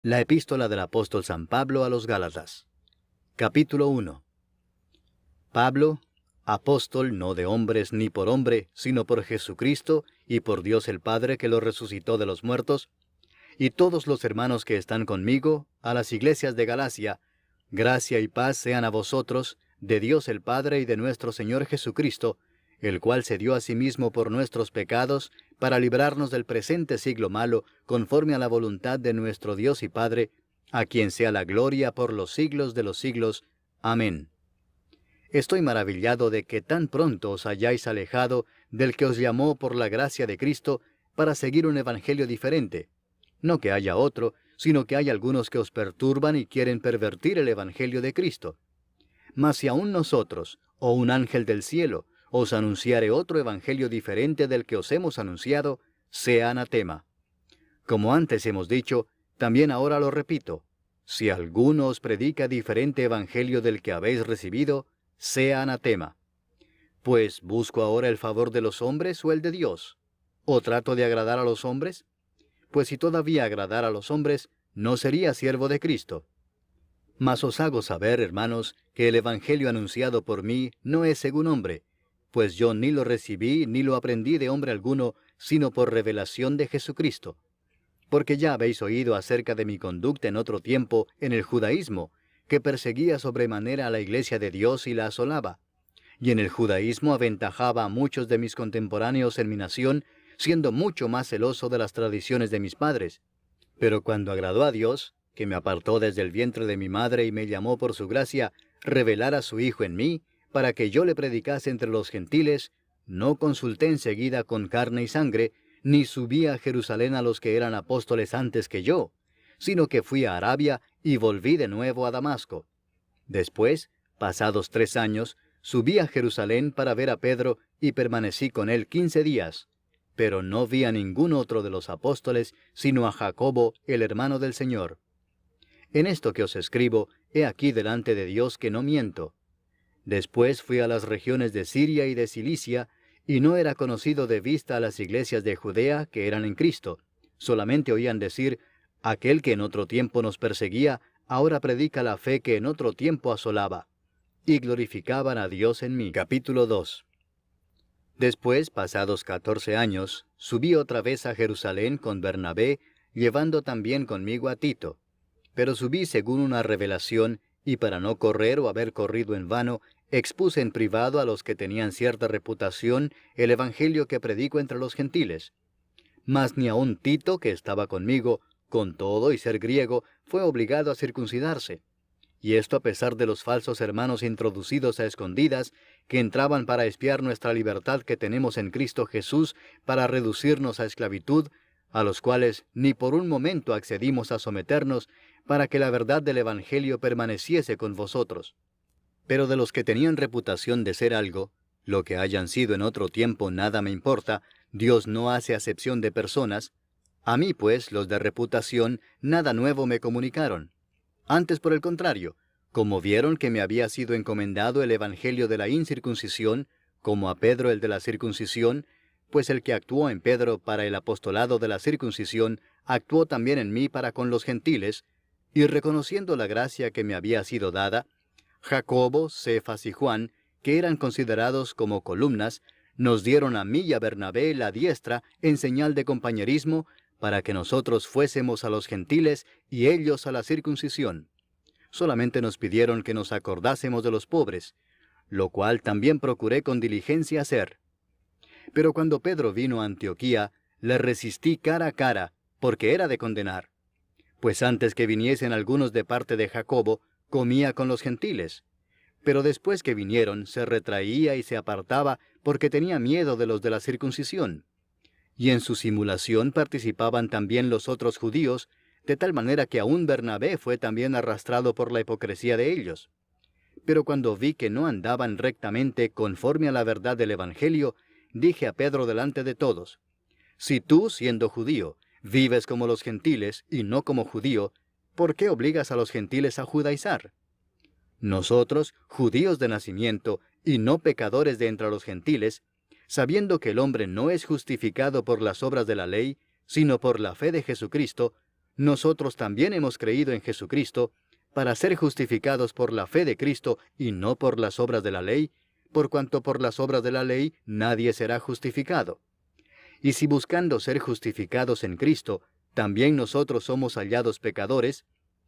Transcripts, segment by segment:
La epístola del apóstol San Pablo a los Gálatas. Capítulo 1. Pablo, apóstol no de hombres ni por hombre, sino por Jesucristo y por Dios el Padre que lo resucitó de los muertos, y todos los hermanos que están conmigo, a las iglesias de Galacia, gracia y paz sean a vosotros, de Dios el Padre y de nuestro Señor Jesucristo, el cual se dio a sí mismo por nuestros pecados, para librarnos del presente siglo malo, conforme a la voluntad de nuestro Dios y Padre, a quien sea la gloria por los siglos de los siglos. Amén. Estoy maravillado de que tan pronto os hayáis alejado del que os llamó por la gracia de Cristo para seguir un evangelio diferente. No que haya otro, sino que hay algunos que os perturban y quieren pervertir el evangelio de Cristo. Mas si aún nosotros, o un ángel del cielo, os anunciare otro evangelio diferente del que os hemos anunciado, sea anatema. Como antes hemos dicho, también ahora lo repito, si alguno os predica diferente evangelio del que habéis recibido, sea anatema. Pues, ¿busco ahora el favor de los hombres o el de Dios? ¿O trato de agradar a los hombres? Pues si todavía agradara a los hombres, no sería siervo de Cristo. Mas os hago saber, hermanos, que el evangelio anunciado por mí no es según hombre, pues yo ni lo recibí ni lo aprendí de hombre alguno, sino por revelación de Jesucristo. Porque ya habéis oído acerca de mi conducta en otro tiempo en el judaísmo, que perseguía sobremanera a la iglesia de Dios y la asolaba. Y en el judaísmo aventajaba a muchos de mis contemporáneos en mi nación, siendo mucho más celoso de las tradiciones de mis padres. Pero cuando agradó a Dios, que me apartó desde el vientre de mi madre y me llamó por su gracia, revelar a su Hijo en mí, para que yo le predicase entre los gentiles, no consulté enseguida con carne y sangre, ni subí a Jerusalén a los que eran apóstoles antes que yo, sino que fui a Arabia y volví de nuevo a Damasco. Después, pasados 3 años, subí a Jerusalén para ver a Pedro y permanecí con él 15 días, pero no vi a ningún otro de los apóstoles, sino a Jacobo, el hermano del Señor. En esto que os escribo, he aquí delante de Dios que no miento. Después fui a las regiones de Siria y de Cilicia, y no era conocido de vista a las iglesias de Judea que eran en Cristo. Solamente oían decir, aquel que en otro tiempo nos perseguía, ahora predica la fe que en otro tiempo asolaba. Y glorificaban a Dios en mí. Capítulo 2. Después, pasados 14 años, subí otra vez a Jerusalén con Bernabé, llevando también conmigo a Tito. Pero subí según una revelación, y para no correr o haber corrido en vano, expuse en privado a los que tenían cierta reputación el evangelio que predico entre los gentiles. Mas ni aun Tito, que estaba conmigo, con todo y ser griego, fue obligado a circuncidarse. Y esto a pesar de los falsos hermanos introducidos a escondidas, que entraban para espiar nuestra libertad que tenemos en Cristo Jesús, para reducirnos a esclavitud, a los cuales ni por un momento accedimos a someternos, para que la verdad del Evangelio permaneciese con vosotros. Pero de los que tenían reputación de ser algo, lo que hayan sido en otro tiempo nada me importa, Dios no hace acepción de personas. A mí, pues, los de reputación, nada nuevo me comunicaron. Antes, por el contrario, como vieron que me había sido encomendado el evangelio de la incircuncisión, como a Pedro el de la circuncisión, pues el que actuó en Pedro para el apostolado de la circuncisión, actuó también en mí para con los gentiles, y reconociendo la gracia que me había sido dada, Jacobo, Cefas y Juan, que eran considerados como columnas, nos dieron a mí y a Bernabé la diestra en señal de compañerismo, para que nosotros fuésemos a los gentiles y ellos a la circuncisión. Solamente nos pidieron que nos acordásemos de los pobres, lo cual también procuré con diligencia hacer. Pero cuando Pedro vino a Antioquía, le resistí cara a cara, porque era de condenar. Pues antes que viniesen algunos de parte de Jacobo, comía con los gentiles. Pero después que vinieron, se retraía y se apartaba, porque tenía miedo de los de la circuncisión. Y en su simulación participaban también los otros judíos, de tal manera que aún Bernabé fue también arrastrado por la hipocresía de ellos. Pero cuando vi que no andaban rectamente conforme a la verdad del Evangelio, dije a Pedro delante de todos, si tú, siendo judío, vives como los gentiles y no como judío, ¿por qué obligas a los gentiles a judaizar? Nosotros, judíos de nacimiento y no pecadores de entre los gentiles, sabiendo que el hombre no es justificado por las obras de la ley, sino por la fe de Jesucristo, nosotros también hemos creído en Jesucristo para ser justificados por la fe de Cristo y no por las obras de la ley, por cuanto por las obras de la ley nadie será justificado. Y si buscando ser justificados en Cristo, también nosotros somos hallados pecadores,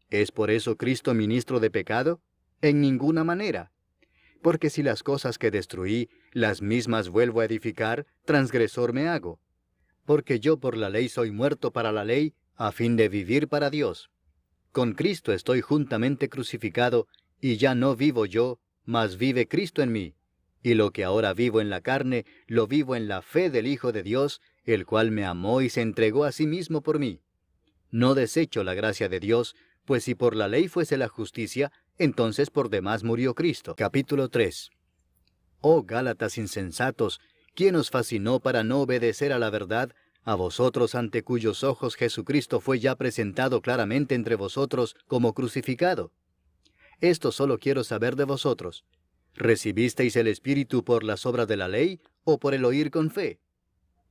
¿es por eso Cristo ministro de pecado? En ninguna manera. Porque si las cosas que destruí, las mismas vuelvo a edificar, transgresor me hago. Porque yo por la ley soy muerto para la ley, a fin de vivir para Dios. Con Cristo estoy juntamente crucificado, y ya no vivo yo, mas vive Cristo en mí. Y lo que ahora vivo en la carne, lo vivo en la fe del Hijo de Dios, el cual me amó y se entregó a sí mismo por mí. No desecho la gracia de Dios, pues si por la ley fuese la justicia, entonces por demás murió Cristo. Capítulo 3. Oh Gálatas insensatos, ¿quién os fascinó para no obedecer a la verdad, a vosotros ante cuyos ojos Jesucristo fue ya presentado claramente entre vosotros como crucificado? Esto solo quiero saber de vosotros. ¿Recibisteis el Espíritu por las obras de la ley o por el oír con fe?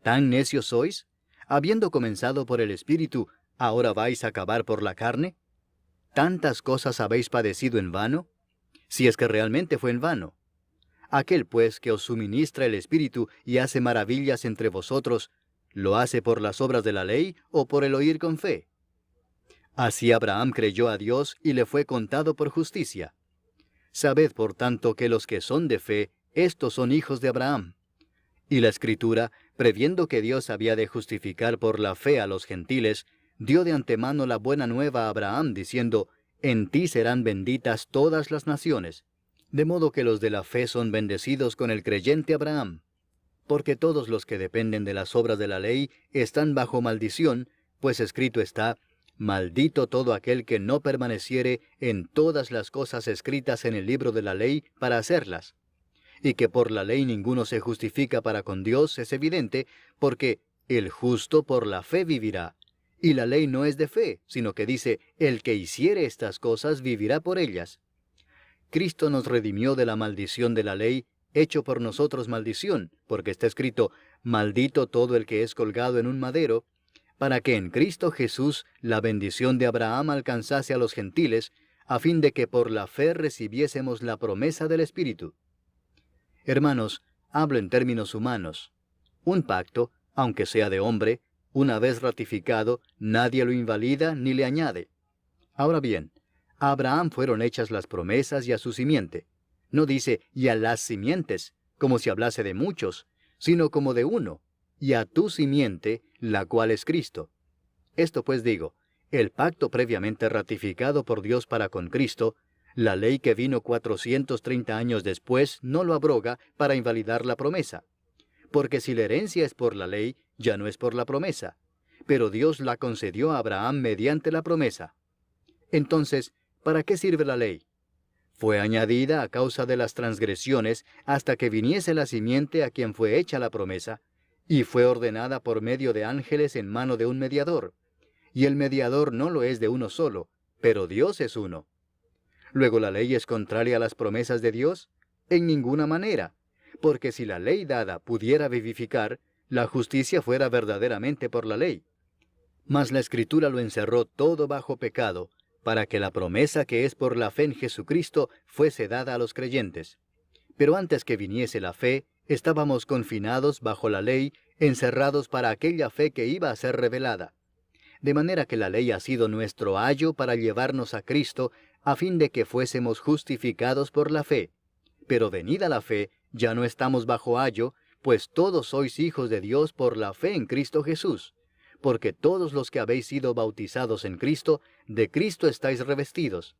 ¿Tan necios sois? Habiendo comenzado por el Espíritu, ¿ahora vais a acabar por la carne? ¿Tantas cosas habéis padecido en vano? Si es que realmente fue en vano. Aquel pues que os suministra el Espíritu y hace maravillas entre vosotros, ¿lo hace por las obras de la ley o por el oír con fe? Así Abraham creyó a Dios y le fue contado por justicia. Sabed por tanto que los que son de fe, estos son hijos de Abraham. Y la Escritura, previendo que Dios había de justificar por la fe a los gentiles, dio de antemano la buena nueva a Abraham, diciendo, en ti serán benditas todas las naciones. De modo que los de la fe son bendecidos con el creyente Abraham. Porque todos los que dependen de las obras de la ley están bajo maldición, pues escrito está, maldito todo aquel que no permaneciere en todas las cosas escritas en el libro de la ley para hacerlas. Y que por la ley ninguno se justifica para con Dios es evidente, porque el justo por la fe vivirá. Y la ley no es de fe, sino que dice, el que hiciere estas cosas vivirá por ellas. Cristo nos redimió de la maldición de la ley, hecho por nosotros maldición, porque está escrito, maldito todo el que es colgado en un madero, para que en Cristo Jesús la bendición de Abraham alcanzase a los gentiles, a fin de que por la fe recibiésemos la promesa del Espíritu. Hermanos, hablo en términos humanos. Un pacto, aunque sea de hombre, una vez ratificado, nadie lo invalida ni le añade. Ahora bien, a Abraham fueron hechas las promesas y a su simiente. No dice, y a las simientes, como si hablase de muchos, sino como de uno, y a tu simiente, la cual es Cristo. Esto pues digo, el pacto previamente ratificado por Dios para con Cristo, la ley que vino 430 años después no lo abroga para invalidar la promesa. Porque si la herencia es por la ley, ya no es por la promesa. Pero Dios la concedió a Abraham mediante la promesa. Entonces, ¿para qué sirve la ley? Fue añadida a causa de las transgresiones hasta que viniese la simiente a quien fue hecha la promesa, y fue ordenada por medio de ángeles en mano de un mediador. Y el mediador no lo es de uno solo, pero Dios es uno. Luego, ¿la ley es contraria a las promesas de Dios? En ninguna manera, porque si la ley dada pudiera vivificar, la justicia fuera verdaderamente por la ley. Mas la Escritura lo encerró todo bajo pecado, para que la promesa que es por la fe en Jesucristo fuese dada a los creyentes. Pero antes que viniese la fe, estábamos confinados bajo la ley, encerrados para aquella fe que iba a ser revelada. De manera que la ley ha sido nuestro ayo para llevarnos a Cristo, a fin de que fuésemos justificados por la fe. Pero venida la fe, ya no estamos bajo ayo, pues todos sois hijos de Dios por la fe en Cristo Jesús. Porque todos los que habéis sido bautizados en Cristo, de Cristo estáis revestidos.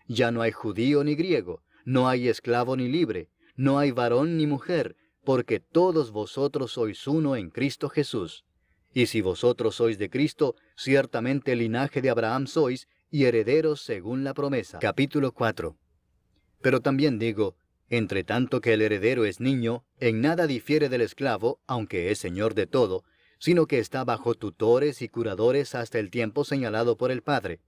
Ya no hay judío ni griego, no hay esclavo ni libre, no hay varón ni mujer, porque todos vosotros sois uno en Cristo Jesús. Y si vosotros sois de Cristo, ciertamente linaje de Abraham sois, y herederos según la promesa. Capítulo 4. Pero también digo, entre tanto que el heredero es niño, en nada difiere del esclavo, aunque es señor de todo, sino que está bajo tutores y curadores hasta el tiempo señalado por el Padre.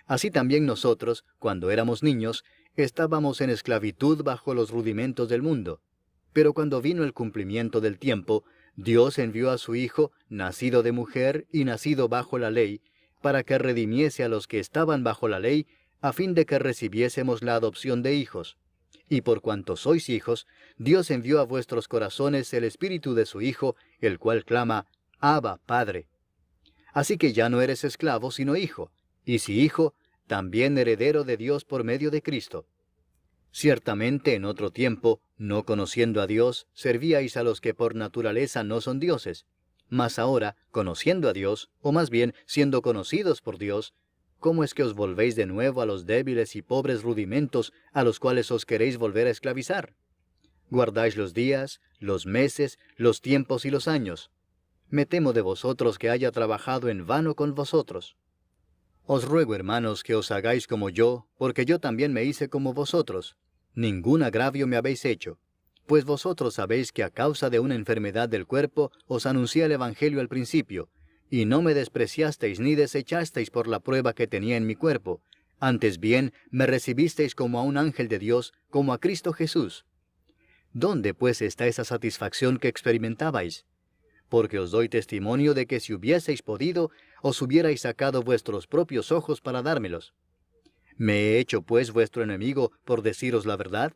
Así también nosotros, cuando éramos niños, estábamos en esclavitud bajo los rudimentos del mundo. Pero cuando vino el cumplimiento del tiempo, Dios envió a su Hijo, nacido de mujer y nacido bajo la ley, para que redimiese a los que estaban bajo la ley, a fin de que recibiésemos la adopción de hijos. Y por cuanto sois hijos, Dios envió a vuestros corazones el Espíritu de su Hijo, el cual clama, Abba, Padre. Así que ya no eres esclavo, sino hijo, y si hijo, también heredero de Dios por medio de Cristo. Ciertamente en otro tiempo, no conociendo a Dios, servíais a los que por naturaleza no son dioses. Mas ahora, conociendo a Dios, o más bien siendo conocidos por Dios, ¿cómo es que os volvéis de nuevo a los débiles y pobres rudimentos a los cuales os queréis volver a esclavizar? Guardáis los días, los meses, los tiempos y los años. Me temo de vosotros que haya trabajado en vano con vosotros. Os ruego, hermanos, que os hagáis como yo, porque yo también me hice como vosotros. Ningún agravio me habéis hecho. Pues vosotros sabéis que a causa de una enfermedad del cuerpo os anuncié el Evangelio al principio, y no me despreciasteis ni desechasteis por la prueba que tenía en mi cuerpo. Antes bien, me recibisteis como a un ángel de Dios, como a Cristo Jesús. ¿Dónde pues está esa satisfacción que experimentabais? Porque os doy testimonio de que si hubieseis podido, os hubierais sacado vuestros propios ojos para dármelos. ¿Me he hecho pues vuestro enemigo por deciros la verdad?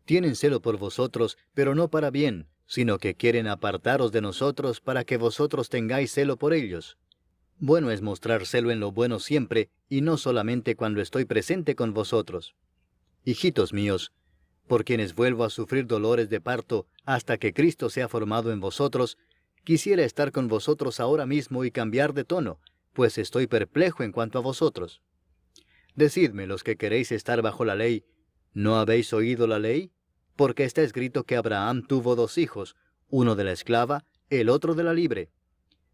Tienen celo por vosotros, pero no para bien, sino que quieren apartaros de nosotros para que vosotros tengáis celo por ellos. Bueno es mostrar celo en lo bueno siempre, y no solamente cuando estoy presente con vosotros. Hijitos míos, por quienes vuelvo a sufrir dolores de parto hasta que Cristo sea formado en vosotros, quisiera estar con vosotros ahora mismo y cambiar de tono, pues estoy perplejo en cuanto a vosotros. Decidme, los que queréis estar bajo la ley, ¿no habéis oído la ley? Porque está escrito que Abraham tuvo 2 hijos, uno de la esclava, el otro de la libre.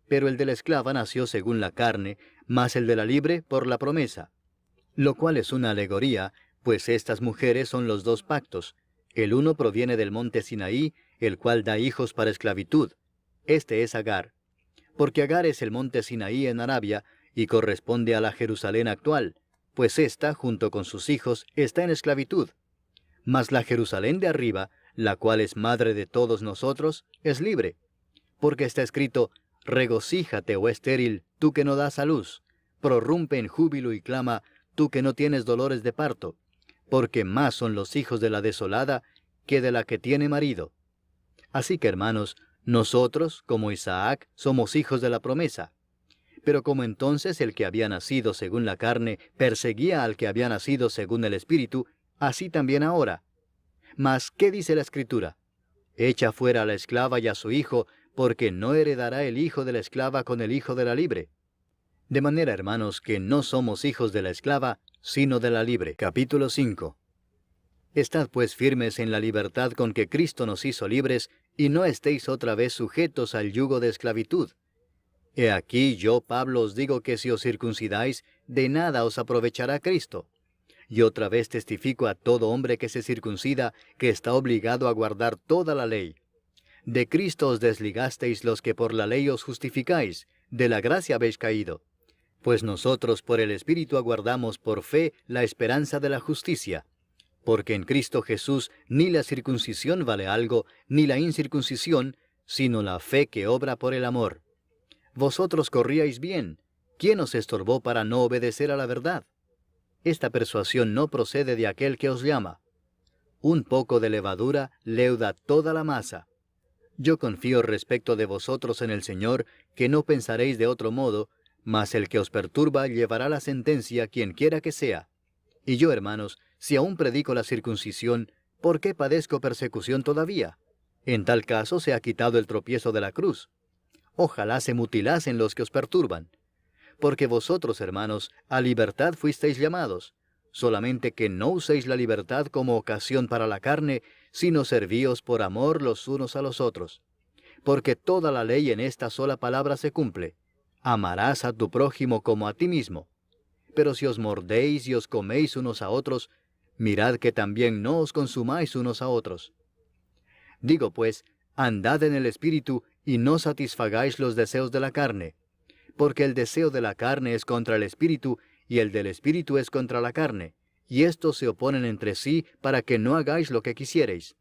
Pero el de la esclava nació según la carne, mas el de la libre por la promesa. Lo cual es una alegoría, pues estas mujeres son los 2 pactos. El uno proviene del monte Sinaí, el cual da hijos para esclavitud. Este es Agar. Porque Agar es el monte Sinaí en Arabia, y corresponde a la Jerusalén actual, pues ésta, junto con sus hijos, está en esclavitud. Mas la Jerusalén de arriba, la cual es madre de todos nosotros, es libre. Porque está escrito, regocíjate, oh estéril, tú que no das a luz, prorrumpe en júbilo y clama, tú que no tienes dolores de parto, porque más son los hijos de la desolada que de la que tiene marido. Así que, hermanos, nosotros, como Isaac, somos hijos de la promesa. Pero como entonces el que había nacido según la carne perseguía al que había nacido según el Espíritu, así también ahora. Mas, ¿qué dice la Escritura? Echa fuera a la esclava y a su hijo, porque no heredará el hijo de la esclava con el hijo de la libre. De manera, hermanos, que no somos hijos de la esclava, sino de la libre. Capítulo 5. Estad pues firmes en la libertad con que Cristo nos hizo libres, y no estéis otra vez sujetos al yugo de esclavitud. He aquí yo, Pablo, os digo que si os circuncidáis, de nada os aprovechará Cristo. Y otra vez testifico a todo hombre que se circuncida, que está obligado a guardar toda la ley. De Cristo os desligasteis los que por la ley os justificáis, de la gracia habéis caído. Pues nosotros por el Espíritu aguardamos por fe la esperanza de la justicia. Porque en Cristo Jesús ni la circuncisión vale algo, ni la incircuncisión, sino la fe que obra por el amor. Vosotros corríais bien. ¿Quién os estorbó para no obedecer a la verdad? Esta persuasión no procede de aquel que os llama. Un poco de levadura leuda toda la masa. Yo confío respecto de vosotros en el Señor, que no pensaréis de otro modo, mas el que os perturba llevará la sentencia quien quiera que sea. Y yo, hermanos, si aún predico la circuncisión, ¿por qué padezco persecución todavía? En tal caso se ha quitado el tropiezo de la cruz. Ojalá se mutilasen los que os perturban. Porque vosotros, hermanos, a libertad fuisteis llamados, solamente que no uséis la libertad como ocasión para la carne, sino servíos por amor los unos a los otros. Porque toda la ley en esta sola palabra se cumple: amarás a tu prójimo como a ti mismo. Pero si os mordéis y os coméis unos a otros, mirad que también no os consumáis unos a otros. Digo pues, andad en el Espíritu, y no satisfagáis los deseos de la carne. Porque el deseo de la carne es contra el Espíritu, y el del Espíritu es contra la carne, y estos se oponen entre sí para que no hagáis lo que quisierais.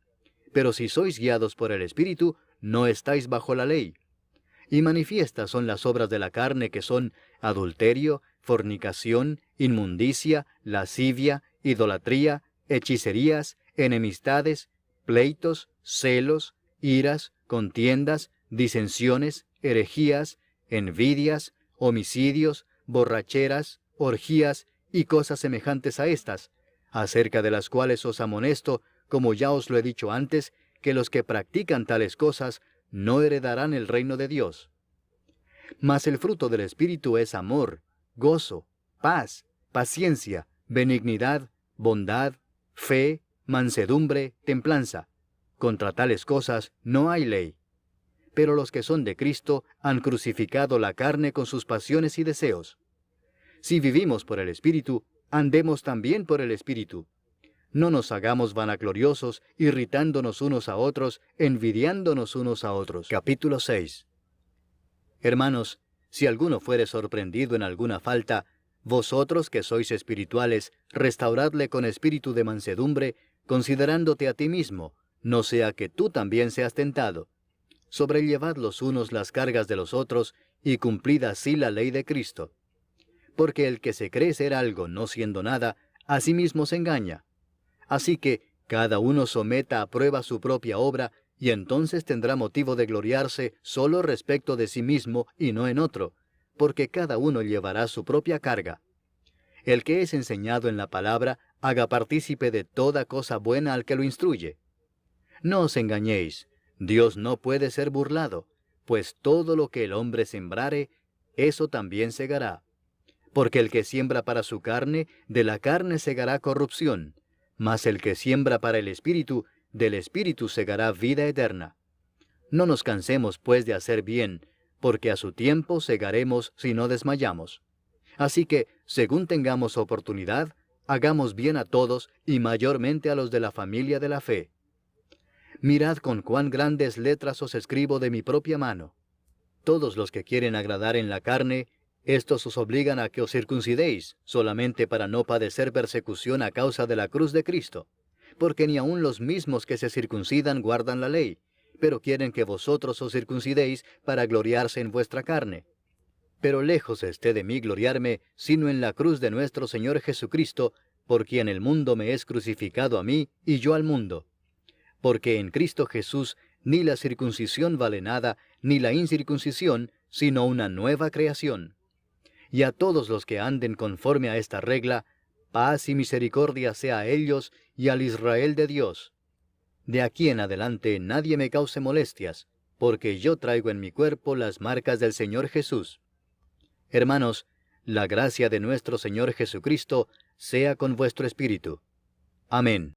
Pero si sois guiados por el Espíritu, no estáis bajo la ley. Y manifiestas son las obras de la carne, que son adulterio, fornicación, inmundicia, lascivia, idolatría, hechicerías, enemistades, pleitos, celos, iras, contiendas, disensiones, herejías, envidias, homicidios, borracheras, orgías y cosas semejantes a estas, acerca de las cuales os amonesto, como ya os lo he dicho antes, que los que practican tales cosas no heredarán el reino de Dios. Mas el fruto del Espíritu es amor, gozo, paz, paciencia, benignidad, bondad, fe, mansedumbre, templanza. Contra tales cosas no hay ley. Pero los que son de Cristo han crucificado la carne con sus pasiones y deseos. Si vivimos por el Espíritu, andemos también por el Espíritu. No nos hagamos vanagloriosos, irritándonos unos a otros, envidiándonos unos a otros. Capítulo 6. Hermanos, si alguno fuere sorprendido en alguna falta, vosotros que sois espirituales, restauradle con espíritu de mansedumbre, considerándote a ti mismo, no sea que tú también seas tentado. Sobrellevad los unos las cargas de los otros, y cumplid así la ley de Cristo. Porque el que se cree ser algo no siendo nada, a sí mismo se engaña. Así que cada uno someta a prueba su propia obra, y entonces tendrá motivo de gloriarse solo respecto de sí mismo y no en otro, porque cada uno llevará su propia carga. El que es enseñado en la palabra, haga partícipe de toda cosa buena al que lo instruye. No os engañéis, Dios no puede ser burlado, pues todo lo que el hombre sembrare, eso también segará. Porque el que siembra para su carne, de la carne segará corrupción, mas el que siembra para el Espíritu, del Espíritu segará vida eterna. No nos cansemos, pues, de hacer bien, porque a su tiempo segaremos si no desmayamos. Así que, según tengamos oportunidad, hagamos bien a todos, y mayormente a los de la familia de la fe. Mirad con cuán grandes letras os escribo de mi propia mano. Todos los que quieren agradar en la carne, estos os obligan a que os circuncidéis, solamente para no padecer persecución a causa de la cruz de Cristo. Porque ni aun los mismos que se circuncidan guardan la ley, pero quieren que vosotros os circuncidéis para gloriarse en vuestra carne. Pero lejos esté de mí gloriarme, sino en la cruz de nuestro Señor Jesucristo, por quien el mundo me es crucificado a mí, y yo al mundo. Porque en Cristo Jesús ni la circuncisión vale nada, ni la incircuncisión, sino una nueva creación. Y a todos los que anden conforme a esta regla, paz y misericordia sea a ellos y al Israel de Dios. De aquí en adelante nadie me cause molestias, porque yo traigo en mi cuerpo las marcas del Señor Jesús. Hermanos, la gracia de nuestro Señor Jesucristo sea con vuestro espíritu. Amén.